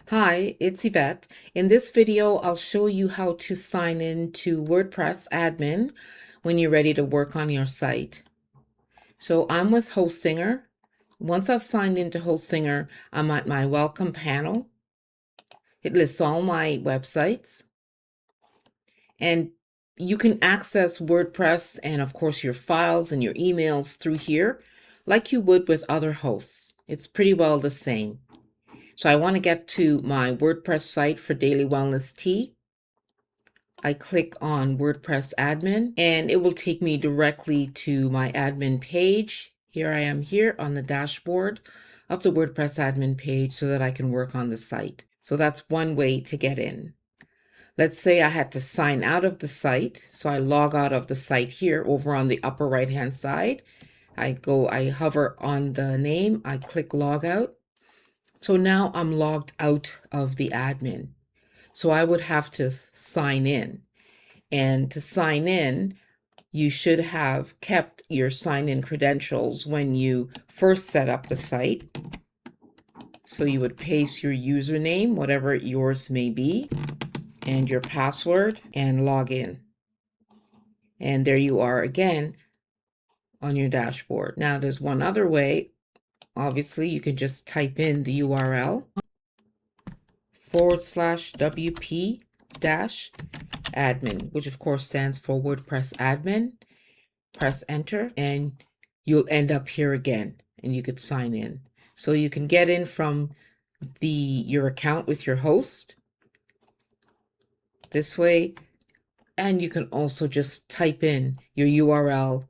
Hi, it's Yvette. In this video, I'll show you how to sign in to WordPress admin when you're ready to work on your site. So I'm with Hostinger. Once I've signed into Hostinger, I'm at my welcome panel. It lists all my websites, and you can access WordPress and of course your files and your emails through here like you would with other hosts. It's pretty well the same. So I want to get to my WordPress site for Daily Wellness Tea. I click on WordPress admin and it will take me directly to my admin page. Here I am here on the dashboard of the WordPress admin page so that I can work on the site. So that's one way to get in. Let's say I had to sign out of the site. So I log out of the site here over on the upper right hand side. I hover on the name, I click log out. So now I'm logged out of the admin. So I would have to sign in. And to sign in, you should have kept your sign-in credentials when you first set up the site. So you would paste your username, whatever yours may be, and your password, and log in. And there you are again on your dashboard. Now there's one other way. Obviously, you can just type in the URL /WP admin, which of course stands for WordPress admin. Press enter and you'll end up here again and you could sign in. So you can get in from your account with your host this way, and you can also just type in your url.com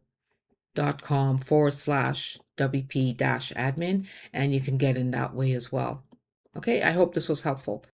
/WP-admin and you can get in that way as well. Okay, I hope this was helpful.